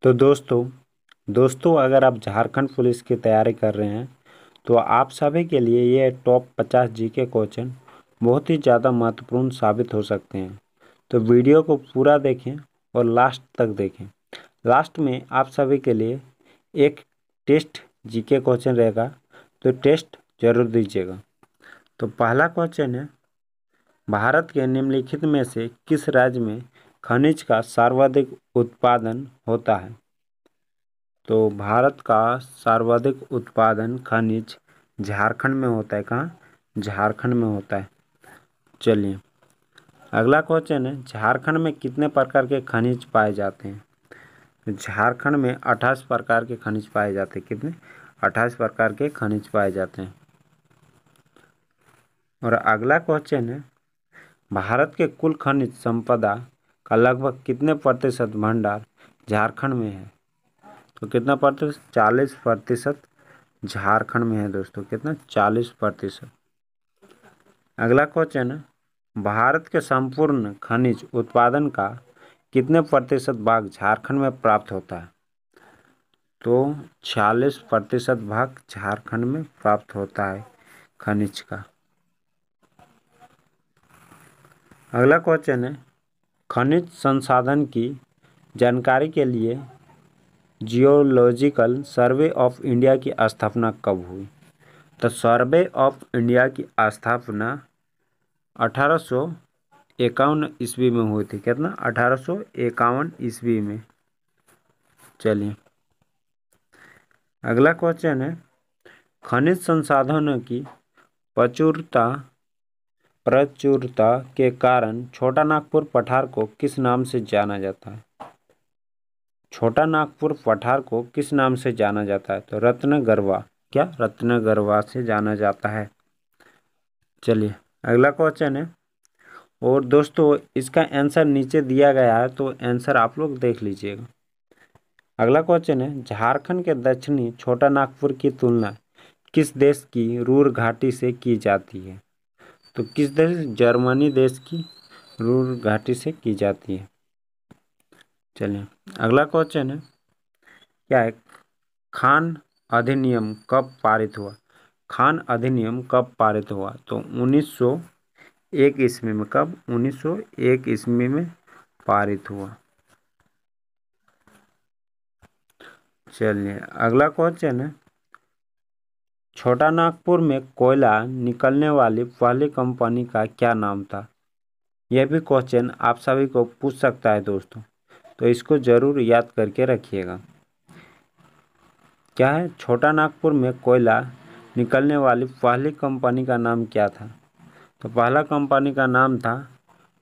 तो दोस्तों अगर आप झारखंड पुलिस की तैयारी कर रहे हैं तो आप सभी के लिए ये टॉप 50 जीके क्वेश्चन बहुत ही ज़्यादा महत्वपूर्ण साबित हो सकते हैं। तो वीडियो को पूरा देखें और लास्ट तक देखें। लास्ट में आप सभी के लिए एक टेस्ट जीके क्वेश्चन रहेगा, तो टेस्ट जरूर दीजिएगा। तो पहला क्वेश्चन है, भारत के निम्नलिखित में से किस राज्य में खनिज का सर्वाधिक उत्पादन होता है? तो भारत का सर्वाधिक उत्पादन खनिज झारखंड में होता है। कहाँ? झारखंड में होता है। चलिए अगला क्वेश्चन है, झारखंड में कितने प्रकार के खनिज पाए जाते हैं? तो झारखंड में 28 प्रकार के खनिज पाए जाते हैं। कितने? 28 प्रकार के खनिज पाए जाते हैं। और अगला क्वेश्चन है, भारत के कुल खनिज संपदा का लगभग कितने प्रतिशत भंडार झारखंड में है? तो कितना प्रतिशत? 40% झारखंड में है दोस्तों। कितना? 40%। अगला क्वेश्चन है, भारत के संपूर्ण खनिज उत्पादन का कितने प्रतिशत भाग झारखंड में प्राप्त होता है? तो 40% भाग झारखंड में प्राप्त होता है खनिज का। अगला क्वेश्चन है, खनिज संसाधन की जानकारी के लिए जियोलॉजिकल सर्वे ऑफ इंडिया की स्थापना कब हुई? तो सर्वे ऑफ इंडिया की स्थापना 1851 ईस्वी में हुई थी। कितना? 1851 ईस्वी में। चलिए अगला क्वेश्चन है, खनिज संसाधनों की प्रचुरता प्रचुरता के कारण छोटा नागपुर पठार को किस नाम से जाना जाता है? छोटा नागपुर पठार को किस नाम से जाना जाता है? तो रत्नगरवा। क्या? रत्नगरवा से जाना जाता है। चलिए अगला क्वेश्चन है, और दोस्तों इसका आंसर नीचे दिया गया है, तो आंसर आप लोग देख लीजिएगा। अगला क्वेश्चन है, झारखंड के दक्षिणी छोटा नागपुर की तुलना किस देश की रूर घाटी से की जाती है? तो किस देश? जर्मनी देश की रूर घाटी से की जाती है। चलिए अगला क्वेश्चन है, क्या है? खान अधिनियम कब पारित हुआ? खान अधिनियम कब पारित हुआ? तो 1901 ईस्वी में। कब? 1901 ईस्वी में पारित हुआ। चलिए अगला क्वेश्चन है, छोटा नागपुर में कोयला निकलने वाली पहली कंपनी का क्या नाम था? यह भी क्वेश्चन आप सभी को पूछ सकता है दोस्तों, तो इसको जरूर याद करके रखिएगा। क्या है? छोटा नागपुर में कोयला निकलने वाली पहली कंपनी का नाम क्या था? तो पहला कंपनी का नाम था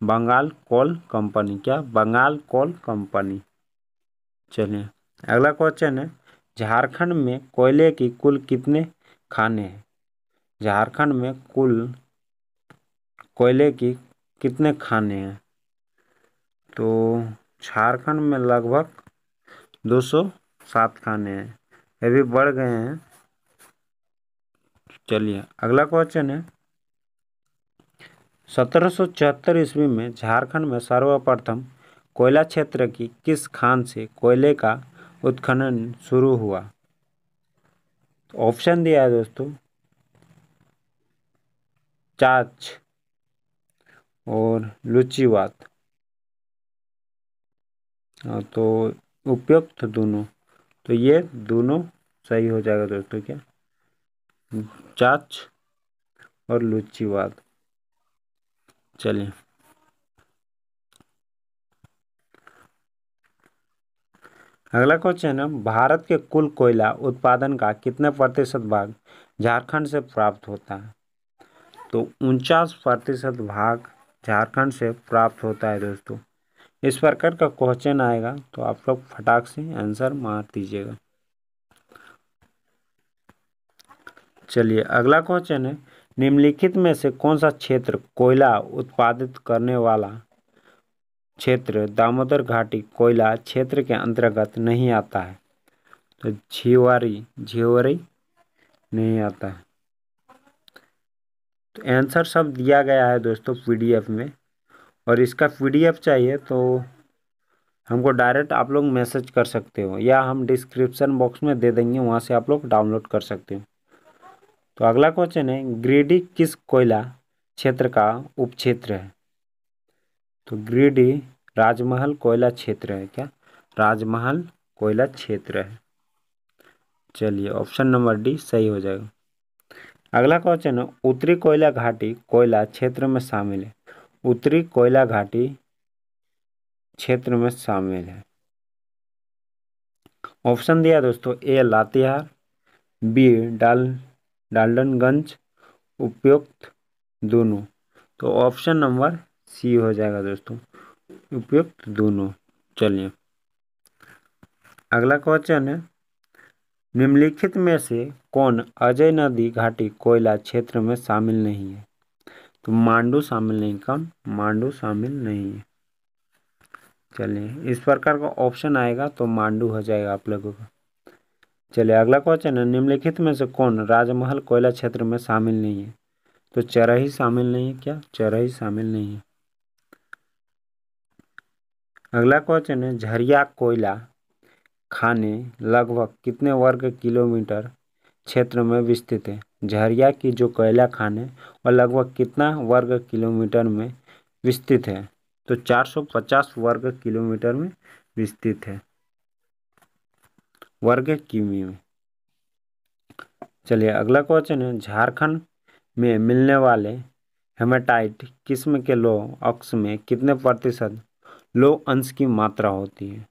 बंगाल कोल कंपनी। क्या? Bengal coal company. चलिए अगला क्वेश्चन है, झारखंड में कोयले की कुल कितने खाने हैं? झारखंड में कुल कोयले की कितने खाने हैं? तो झारखंड में लगभग 207 खाने हैं। ये भी बढ़ गए हैं। चलिए अगला क्वेश्चन है, 1774 ईस्वी में झारखंड में सर्वप्रथम कोयला क्षेत्र की किस खान से कोयले का उत्खनन शुरू हुआ? तो ऑप्शन दिया है दोस्तों, चाच और लुचिवात। तो उपयुक्त दोनों, तो ये दोनों सही हो जाएगा दोस्तों। क्या? चाच और लुचिवात। चलिए अगला क्वेश्चन है, भारत के कुल कोयला उत्पादन का कितने प्रतिशत भाग झारखंड से प्राप्त होता है? तो 49% भाग झारखंड से प्राप्त होता है दोस्तों। इस प्रकार का क्वेश्चन आएगा तो आप लोग फटाक से आंसर मार दीजिएगा। चलिए अगला क्वेश्चन है, निम्नलिखित में से कौन सा क्षेत्र कोयला उत्पादित करने वाला क्षेत्र दामोदर घाटी कोयला क्षेत्र के अंतर्गत नहीं आता है? तो झिवरी नहीं आता है। तो आंसर सब दिया गया है दोस्तों पीडीएफ में, और इसका पीडीएफ चाहिए तो हमको डायरेक्ट आप लोग मैसेज कर सकते हो या हम डिस्क्रिप्शन बॉक्स में दे देंगे, वहाँ से आप लोग डाउनलोड कर सकते हो। तो अगला क्वेश्चन है, गिरिडीह किस कोयला क्षेत्र का उपक्षेत्र है? तो गिरिडीह राजमहल कोयला क्षेत्र है क्या? राजमहल कोयला क्षेत्र है। चलिए ऑप्शन नंबर डी सही हो जाएगा। अगला क्वेश्चन है, उत्तरी कोयला घाटी कोयला क्षेत्र में शामिल है। उत्तरी कोयला घाटी क्षेत्र में शामिल है। ऑप्शन दिया दोस्तों, ए लातेहार, बी डाल्टनगंज, उपयुक्त दोनों। तो ऑप्शन नंबर सी हो जाएगा दोस्तों, उपयुक्त दोनों। चलिए अगला क्वेश्चन है, निम्नलिखित में से कौन अजय नदी घाटी कोयला क्षेत्र में शामिल नहीं है? तो मांडू शामिल नहीं, कौन? मांडू शामिल नहीं है। चलिए इस प्रकार का ऑप्शन आएगा तो मांडू हो जाएगा आप लोगों का। चलिए अगला क्वेश्चन है, निम्नलिखित में से कौन राजमहल कोयला क्षेत्र में शामिल नहीं है? तो चरही शामिल नहीं है क्या? चरही शामिल नहीं है। अगला क्वेश्चन है, झरिया कोयला खाने लगभग कितने वर्ग किलोमीटर क्षेत्र में विस्तृत है? झरिया की जो कोयला खान है वह लगभग कितना वर्ग किलोमीटर में विस्तृत है? तो 450 वर्ग किलोमीटर में विस्तृत है, वर्ग किमी में। चलिए अगला क्वेश्चन है, झारखंड में मिलने वाले हेमाटाइट किस्म के लौह अक्ष में कितने प्रतिशत लौह अंश की मात्रा होती है?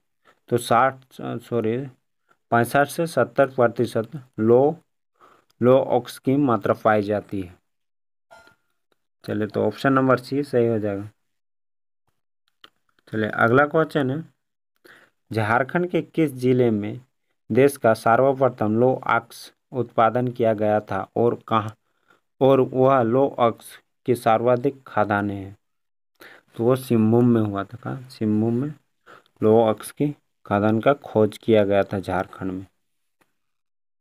तो 65 से 70% लौह अक्ष की मात्रा पाई जाती है। चलिए तो ऑप्शन नंबर सी सही हो जाएगा। चलिए अगला क्वेश्चन है, झारखंड के किस जिले में देश का सर्वप्रथम लौह अक्ष उत्पादन किया गया था और कहाँ, और वह लौह अक्ष की सर्वाधिक खदानें हैं? तो वो सिंहभूम में हुआ था। कहाँ? सिंहभूम में लौह अक्ष की खदान का खोज किया गया था झारखंड में,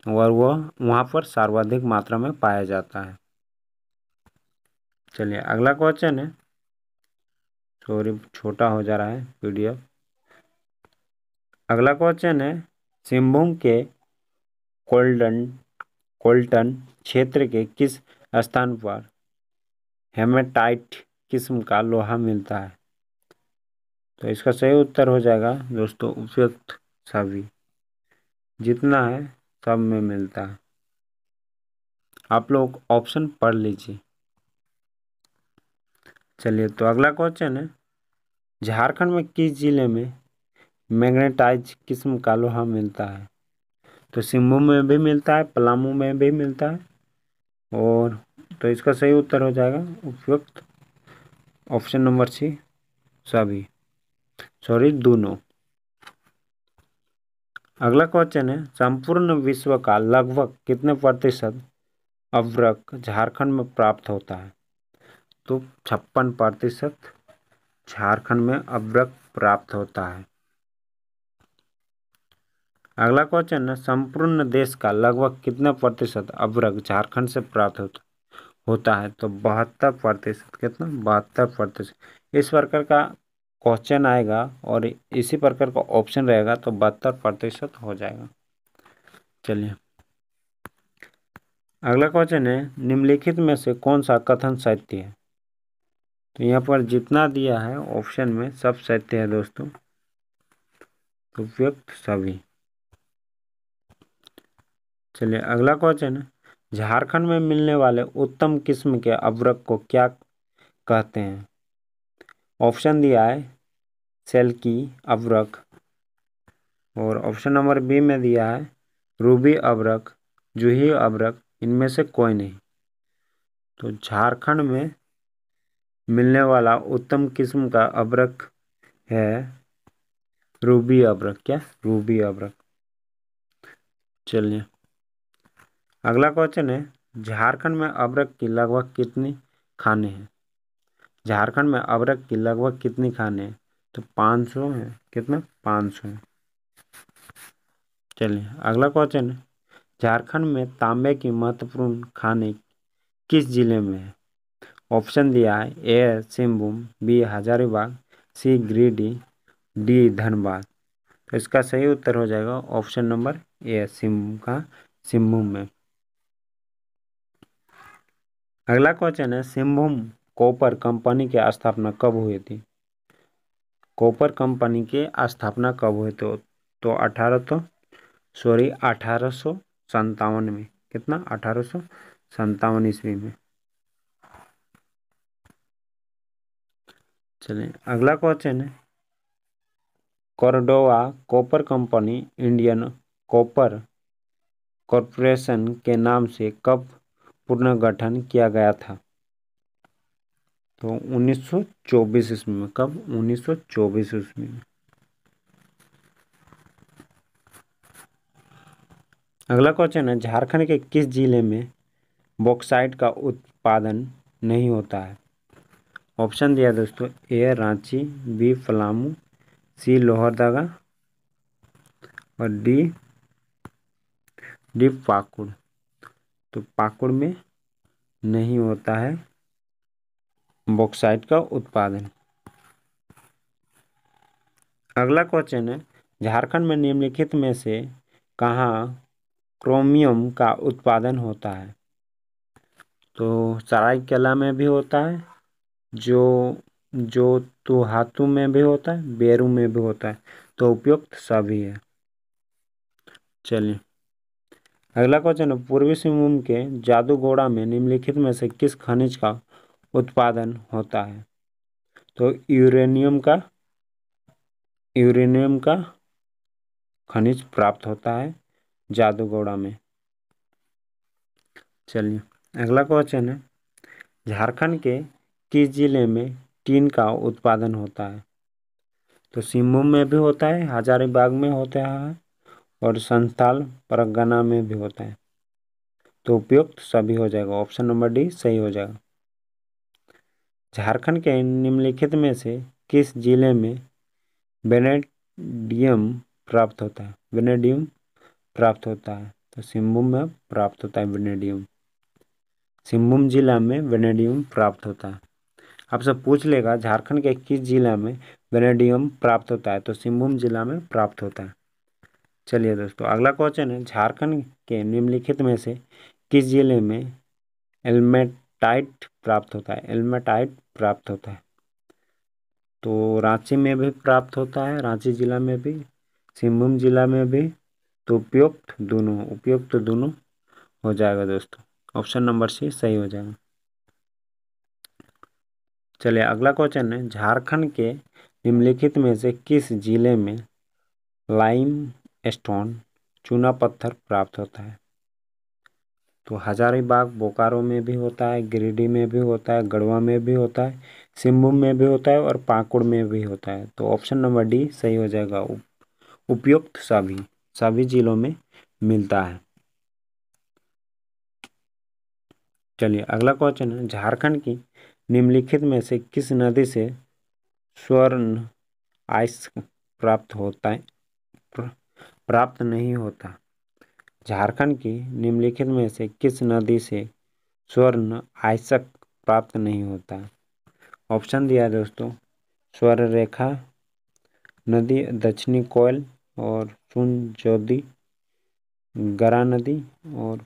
और वह वहाँ पर सर्वाधिक मात्रा में पाया जाता है। चलिए अगला क्वेश्चन है, सॉरी छोटा हो जा रहा है पीडीएफ। अगला क्वेश्चन है, सिंहभूम के कोल्टन कोल्टन क्षेत्र के किस स्थान पर हेमेटाइट किस्म का लोहा मिलता है? तो इसका सही उत्तर हो जाएगा दोस्तों, उपयुक्त सभी, जितना है सब में मिलता है। आप लोग ऑप्शन पढ़ लीजिए। चलिए तो अगला क्वेश्चन है, झारखंड में किस जिले में मैग्नेटाइज किस्म का लोहा मिलता है? तो सिंहभूम में भी मिलता है, पलामू में भी मिलता है, और तो इसका सही उत्तर हो जाएगा उपयुक्त ऑप्शन नंबर सी सभी, सॉरी दोनों। अगला क्वेश्चन है, संपूर्ण विश्व का लगभग कितने प्रतिशत अभ्रक झारखंड में प्राप्त होता है? तो 56% झारखंड में अभ्रक प्राप्त होता है। अगला क्वेश्चन है, संपूर्ण देश का लगभग कितने प्रतिशत अभ्रक झारखंड से प्राप्त होता है? तो 72%। कितना? 72%। इस प्रकार का क्वेश्चन आएगा और इसी प्रकार का ऑप्शन रहेगा तो 72% हो जाएगा। चलिए अगला क्वेश्चन है, निम्नलिखित में से कौन सा कथन सत्य है? तो यहाँ पर जितना दिया है ऑप्शन में सब सत्य है दोस्तों, उपयुक्त सभी। चलिए अगला क्वेश्चन है, झारखंड में मिलने वाले उत्तम किस्म के अभ्रक को क्या कहते हैं? ऑप्शन दिया है सेल्की अभ्रक, और ऑप्शन नंबर बी में दिया है रूबी अभ्रक, जूही अभ्रक, इनमें से कोई नहीं। तो झारखंड में मिलने वाला उत्तम किस्म का अभ्रक है रूबी अभ्रक। क्या? रूबी अभ्रक। चलिए अगला क्वेश्चन है, झारखंड में अभ्रक की लगभग कितनी खाने हैं? झारखंड में अभ्रक की लगभग कितनी खाने हैं? तो 500 है। कितना? 500 है। चलिए अगला क्वेश्चन है, झारखंड में तांबे की महत्वपूर्ण खाने किस जिले में है? ऑप्शन दिया है ए सिंहभूम, बी हजारीबाग, सी गिरिडीह, डी धनबाद। तो इसका सही उत्तर हो जाएगा ऑप्शन नंबर ए, सिंहभूम में। अगला क्वेश्चन है, सिंहभूम कॉपर कंपनी की स्थापना कब हुई थी? कॉपर कंपनी की स्थापना कब हुई तो 1857 में। कितना? 1857 ईस्वी में। चलिए अगला क्वेश्चन है, Cordova copper company Indian copper corporation के नाम से कब पुनर्गठन किया गया था? तो 1924 ईस्वी में। कब? 1924 ईस्वी में। अगला क्वेश्चन है, झारखंड के किस जिले में बॉक्साइट का उत्पादन नहीं होता है? ऑप्शन दिया दोस्तों, ए रांची, बी पलामू, सी लोहरदगा और डी पाकुड़। तो पाकुड़ में नहीं होता है बॉक्साइट का उत्पादन। अगला क्वेश्चन है, झारखंड में निम्नलिखित में से कहाँ क्रोमियम का उत्पादन होता है? तो सरायकेला में भी होता है, जो जो तुहातू में भी होता है, बेरू में भी होता है। तो उपयुक्त सभी है। चलिए अगला क्वेश्चन है, पूर्वी सिंहभूम के जादूगोड़ा में निम्नलिखित में से किस खनिज का उत्पादन होता है? तो यूरेनियम का खनिज प्राप्त होता है जादूगोड़ा में। चलिए अगला क्वेश्चन है, झारखंड के किस जिले में टीन का उत्पादन होता है? तो सिंहभूम में भी होता है, हजारीबाग में होता है और संथाल परगना में भी होता है। तो उपयुक्त सभी हो जाएगा, ऑप्शन नंबर डी सही हो जाएगा। झारखंड के निम्नलिखित में से किस जिले में वेनेडियम प्राप्त होता है? वेनेडियम प्राप्त होता है तो सिंहभूम में प्राप्त होता है वेनेडियम। सिंहभूम जिला में वेनेडियम प्राप्त होता है। आपसे पूछ लेगा झारखंड के किस जिला में वेनेडियम प्राप्त होता है, तो सिंहभूम जिला में प्राप्त होता है। चलिए दोस्तों अगला क्वेश्चन है, झारखंड के निम्नलिखित में से किस जिले में एल्मेटाइट प्राप्त होता है? एल्मेटाइट प्राप्त होता है तो रांची में भी प्राप्त होता है, रांची जिला में भी, सिंहभूम जिला में भी। तो उपयुक्त दोनों हो जाएगा दोस्तों, ऑप्शन नंबर सी सही हो जाएगा। चलिए अगला क्वेश्चन है, झारखंड के निम्नलिखित में से किस जिले में लाइम स्टोन चूना पत्थर प्राप्त होता है? तो हजारीबाग बोकारो में भी होता है, गिरिडीह में भी होता है, गढ़वा में भी होता है, सिंहभूम में भी होता है और पाकुड़ में भी होता है। तो ऑप्शन नंबर डी सही हो जाएगा, उपयुक्त सभी जिलों में मिलता है। चलिए अगला क्वेश्चन है, झारखंड की निम्नलिखित में से किस नदी से स्वर्ण आइस प्राप्त होता है प्राप्त नहीं होता? झारखंड की निम्नलिखित में से किस नदी से स्वर्ण आइसक प्राप्त नहीं होता? ऑप्शन दिया है दोस्तों, स्वर्ण रेखा नदी, दक्षिणी कोयल और सुनजोदी, गरा नदी और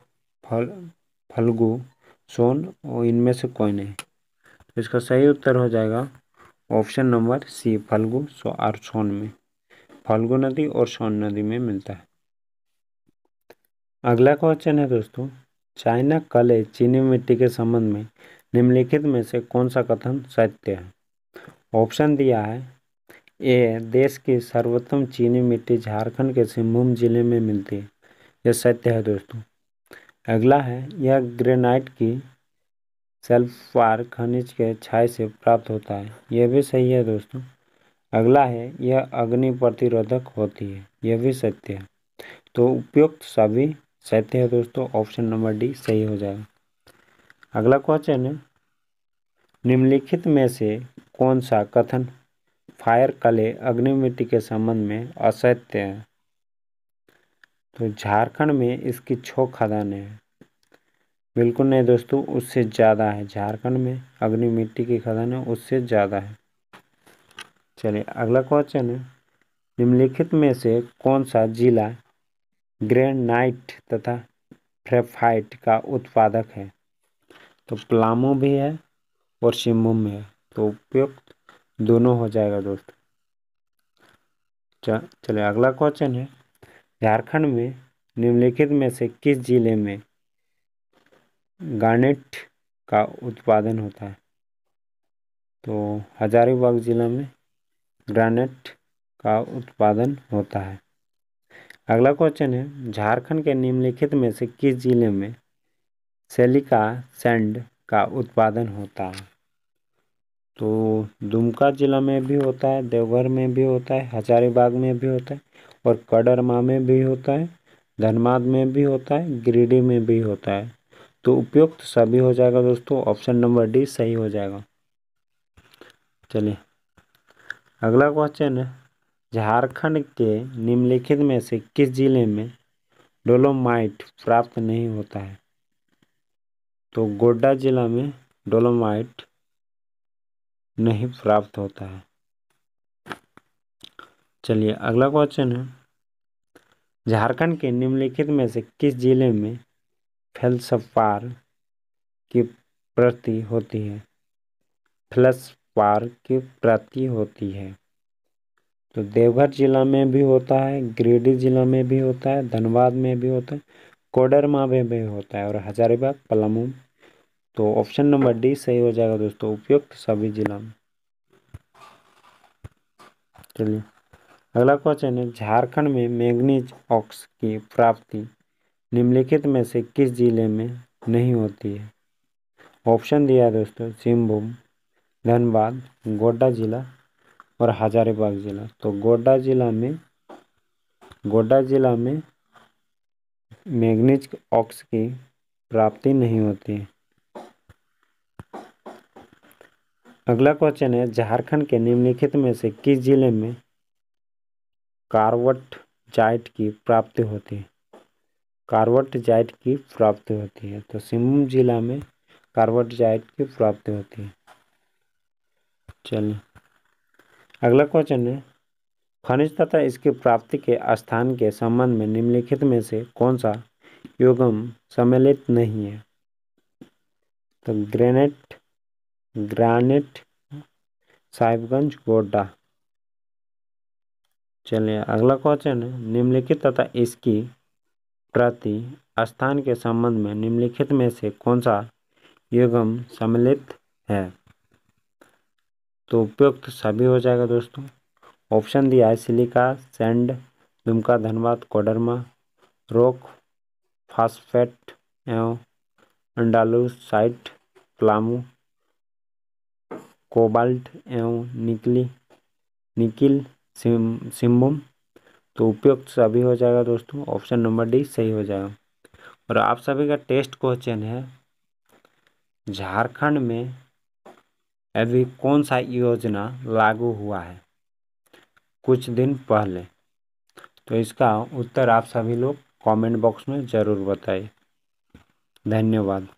फल्गु सोन, और इनमें से कोई नहीं। तो इसका सही उत्तर हो जाएगा ऑप्शन नंबर सी, फल्गु और सोन में। फल्गु नदी और सोन नदी में मिलता है। अगला क्वेश्चन है दोस्तों, चाइना कले चीनी मिट्टी के संबंध में निम्नलिखित में से कौन सा कथन सत्य है? ऑप्शन दिया है, ए देश की सर्वोत्तम चीनी मिट्टी झारखंड के सिंहभूम जिले में मिलती है। यह सत्य है दोस्तों। अगला है, यह ग्रेनाइट की सल्फार खनिज के क्षय से प्राप्त होता है। यह भी सही है दोस्तों। अगला है, यह अग्नि प्रतिरोधक होती है। यह भी सत्य है। तो उपयुक्त सभी सत्य है दोस्तों, ऑप्शन नंबर डी सही हो जाएगा। अगला क्वेश्चन है, निम्नलिखित में से कौन सा कथन फायर कले अग्नि मिट्टी के संबंध में असत्य है? तो झारखंड में इसकी 6 खदानें हैं। बिल्कुल नहीं दोस्तों, उससे ज़्यादा है। झारखंड में अग्नि मिट्टी की खदानें उससे ज़्यादा है। चलिए अगला क्वेश्चन है, निम्नलिखित में से कौन सा जिला ग्रेनाइट तथा ग्रेफाइट का उत्पादक है? तो पलामू भी है और सिंहभूम में है, तो उपयुक्त दोनों हो जाएगा दोस्तों। चलिए अगला क्वेश्चन है, झारखंड में निम्नलिखित में से किस जिले में गार्नेट का उत्पादन होता है? तो हजारीबाग जिला में ग्रेनाइट का उत्पादन होता है। अगला क्वेश्चन है, झारखंड के निम्नलिखित में से किस जिले में सिलिका सैंड का उत्पादन होता है? तो दुमका जिला में भी होता है, देवघर में भी होता है, हजारीबाग में भी होता है और कोडरमा में भी होता है, धनबाद में भी होता है, गिरिडीह में भी होता है। तो उपयुक्त सभी हो जाएगा दोस्तों, ऑप्शन नंबर डी सही हो जाएगा। चलिए अगला क्वेश्चन है, झारखंड के निम्नलिखित में से किस जिले में डोलोमाइट प्राप्त नहीं होता है? तो गोड्डा जिला में डोलोमाइट नहीं प्राप्त होता है। चलिए अगला क्वेश्चन है, झारखंड के निम्नलिखित में से किस जिले में फेल्सपार की प्रति होती है? फेल्सपार की प्रति होती है। तो देवघर जिला में भी होता है, गिरिडीह जिला में भी होता है, धनबाद में भी होता है, कोडरमा में भी होता है और हजारीबाग पलामू। तो ऑप्शन नंबर डी सही हो जाएगा दोस्तों, उपयुक्त सभी जिला में। चलिए अगला क्वेश्चन है, झारखंड में मैंगनीज ऑक्स की प्राप्ति निम्नलिखित में से किस जिले में नहीं होती है? ऑप्शन दिया है दोस्तों, सिंहभूम, धनबाद, गोड्डा जिला और हजारीबाग जिला। तो गोड्डा जिला में मैंगनीज ऑक्स की प्राप्ति नहीं होती है। अगला क्वेश्चन है, झारखंड के निम्नलिखित में से किस जिले में कार्बट जाइट की प्राप्ति होती है? कार्बट जाइट की प्राप्ति होती है। तो सिंहभूम जिला में कार्बट जाइट की प्राप्ति होती है। चलिए अगला क्वेश्चन है, खनिज तथा इसकी प्राप्ति के स्थान के संबंध में निम्नलिखित में से कौन सा युग्म सम्मिलित नहीं है? तो ग्रेनाइट साहिबगंज गोड्डा। चलिए अगला क्वेश्चन है, निम्नलिखित तथा इसकी प्रति स्थान के संबंध में निम्नलिखित में से कौन सा युग्म सम्मिलित है? तो उपयुक्त सभी हो जाएगा दोस्तों। ऑप्शन दिया है, silica sand, Dumka, Dhanbad, Koderma, rock phosphate एवं अंडालूसाइट, पलामू, कोबाल्ट एवं निकिल सिंहभूम। तो उपयुक्त सभी हो जाएगा दोस्तों, ऑप्शन नंबर डी सही हो जाएगा। और आप सभी का टेस्ट क्वेश्चन है, झारखंड में अभी कौन सा योजना लागू हुआ है कुछ दिन पहले? तो इसका उत्तर आप सभी लोग कमेंट बॉक्स में ज़रूर बताइए। धन्यवाद।